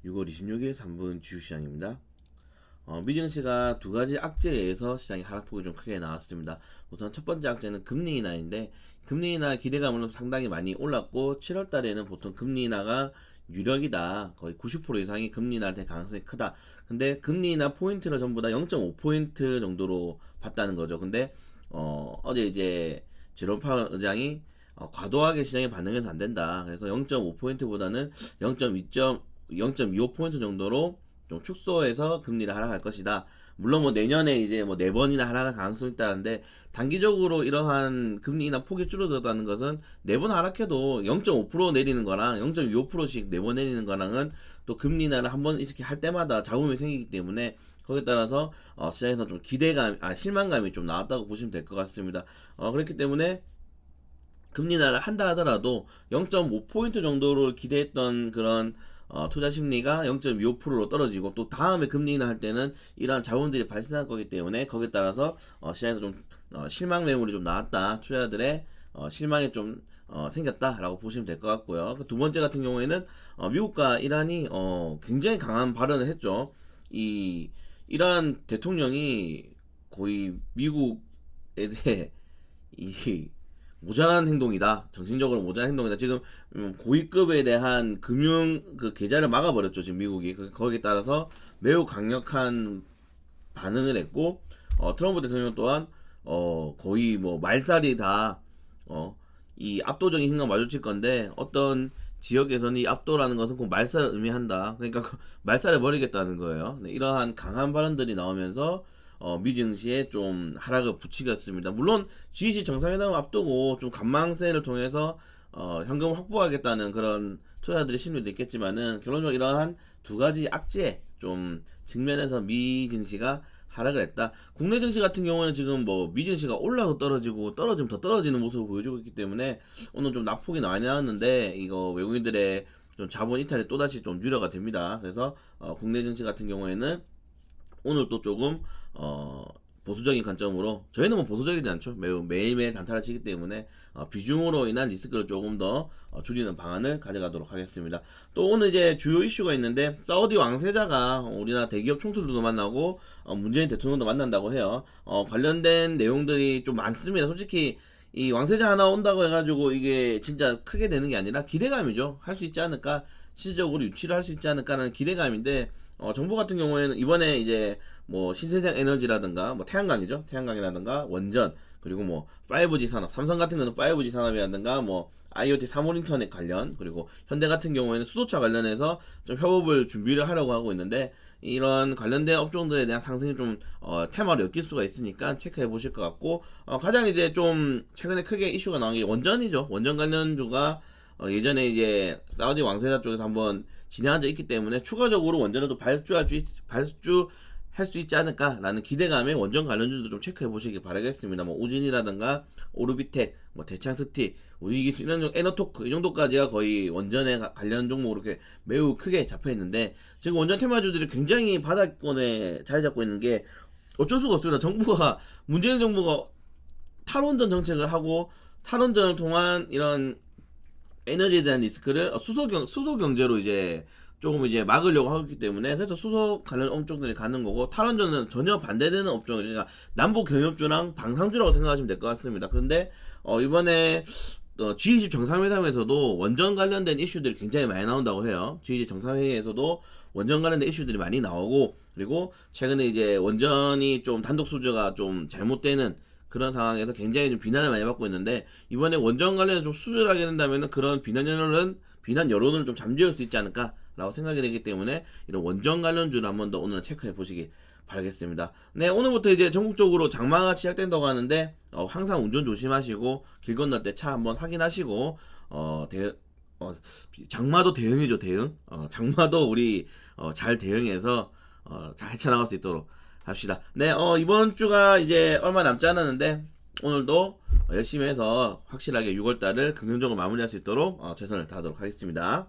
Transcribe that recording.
6월 26일 3분 주식시장입니다. 미증시가 두 가지 악재에 의해서 시장의 하락폭이 좀 크게 나왔습니다. 우선 첫 번째 악재는 금리 인하인데, 금리 인하 기대감은 상당히 많이 올랐고 7월 달에는 보통 금리 인하가 유력이다. 거의 90% 이상이 금리 인하 될 가능성이 크다. 근데 금리 인하 포인트를 전부 다 0.5포인트 정도로 봤다는 거죠. 근데 어제 이제 제롬 파월 의장이 과도하게 시장에 반응해서 안 된다. 그래서 0.5포인트보다는 0.25포인트 정도로 좀 축소해서 금리를 하락할 것이다. 물론 뭐 내년에 이제 뭐 4번이나 하락할 가능성이 있다는데, 단기적으로 이러한 금리 인하 폭이 줄어들었다는 것은 4번 하락해도 0.5% 내리는 거랑 0.25%씩 4번 내리는 거랑은 또 금리 인하를 한번 이렇게 할 때마다 잡음이 생기기 때문에, 거기에 따라서 시장에서 좀 실망감이 좀 나왔다고 보시면 될 것 같습니다. 그렇기 때문에 금리 인하를 한다 하더라도 0.5포인트 정도를 기대했던 그런 투자 심리가 0.25%로 떨어지고, 또 다음에 금리 인하 할 때는 이러한 자본들이 발생할 거기 때문에, 거기에 따라서 시장에서 좀 실망 매물이 좀 나왔다. 투자자들의 실망이 좀 생겼다라고 보시면 될 것 같고요. 두 번째 같은 경우에는 미국과 이란이 굉장히 강한 발언을 했죠. 이란 대통령이 거의 미국에 대해 이 모자란 행동이다. 정신적으로 모자란 행동이다. 지금 고위급에 대한 금융 그 계좌를 막아버렸죠. 지금 미국이. 거기에 따라서 매우 강력한 반응을 했고, 트럼프 대통령 또한 거의 뭐 말살이 다 이 압도적인 힘과 마주칠 건데, 어떤 지역에서는 이 압도라는 것은 꼭 말살을 의미한다. 그러니까 말살을 벌이겠다는 거예요. 네, 이러한 강한 발언들이 나오면서 미증시에 좀 하락을 부추겼습니다. 물론 G20 정상회담을 앞두고 좀 관망세를 통해서 현금 확보하겠다는 그런 투자자들의 심리도 있겠지만은, 결론적으로 이러한 두 가지 악재 좀 측면에서 미증시가 하락을 했다. 국내 증시 같은 경우는 지금 뭐 미증시가 올라도 떨어지고 떨어지면 더 떨어지는 모습을 보여주고 있기 때문에, 오늘 좀 낙폭이 많이 나왔는데 이거 외국인들의 좀 자본 이탈이 또다시 좀 유려가 됩니다. 그래서 국내 증시 같은 경우에는 오늘 또 조금 보수적인 관점으로, 저희는 뭐 보수적이지 않죠. 매일매일 단타를 치기 때문에 비중으로 인한 리스크를 조금 더 줄이는 방안을 가져가도록 하겠습니다. 또 오늘 이제 주요 이슈가 있는데, 사우디 왕세자가 우리나라 대기업 총수들도 만나고 문재인 대통령도 만난다고 해요. 관련된 내용들이 좀 많습니다. 솔직히 이 왕세자 하나 온다고 해가지고 이게 진짜 크게 되는 게 아니라 기대감이죠. 할 수 있지 않을까, 시적으로 유치를 할 수 있지 않을까라는 기대감인데, 정부 같은 경우에는 이번에 이제 뭐 신재생 에너지라든가 뭐 태양광이라든가 원전, 그리고 뭐 5G 산업, 삼성 같은 경우는 5G 산업이라든가 뭐 IoT 사물 인터넷 관련, 그리고 현대 같은 경우에는 수소차 관련해서 좀 협업을 준비를 하려고 하고 있는데, 이런 관련된 업종들에 대한 상승이 좀 테마로 엮일 수가 있으니까 체크해 보실 것 같고, 가장 이제 좀 최근에 크게 이슈가 나온 게 원전이죠. 원전 관련주가 예전에 이제 사우디 왕세자 쪽에서 한번 진행한 적 있기 때문에, 추가적으로 원전을 또 발주할 수 있지 않을까라는 기대감에 원전 관련주도 좀 체크해 보시기 바라겠습니다. 뭐 우진이라든가 오르비텍, 뭐 대창스티, 우이기술, 이런 에너토크, 이 정도까지가 거의 원전에 관련 종목으로 이렇게 매우 크게 잡혀 있는데, 지금 원전 테마주들이 굉장히 바닥권에 자리 잡고 있는 게 어쩔 수가 없습니다. 문재인 정부가 탈원전 정책을 하고, 탈원전을 통한 이런 에너지에 대한 리스크를 수소 경제로 이제 조금 이제 막으려고 하고 있기 때문에, 그래서 수소 관련 업종들이 가는 거고, 탈원전은 전혀 반대되는 업종이니까 남북 경협주랑 방산주라고 생각하시면 될 것 같습니다. 그런데 이번에 G20 정상회담에서도 원전 관련된 이슈들이 굉장히 많이 나온다고 해요. G20 정상회의에서도 원전 관련된 이슈들이 많이 나오고, 그리고 최근에 이제 원전이 좀 단독 수주가 좀 잘못되는 그런 상황에서 굉장히 좀 비난을 많이 받고 있는데, 이번에 원전 관련해서 좀 수주를 하게 된다면 그런 비난 여론을 좀 잠재울 수 있지 않을까라고 생각이 되기 때문에, 이런 원전 관련주를 한번 더 오늘 체크해 보시기 바라겠습니다. 네, 오늘부터 이제 전국적으로 장마가 시작된다고 하는데, 항상 운전 조심하시고 길 건널 때 차 한번 확인하시고, 장마도 대응이죠, 대응. 장마도 우리 잘 대응해서 잘 헤쳐나갈 수 있도록 합시다. 네, 이번 주가 이제 얼마 남지 않았는데, 오늘도 열심히 해서 확실하게 6월달을 긍정적으로 마무리할 수 있도록 최선을 다하도록 하겠습니다.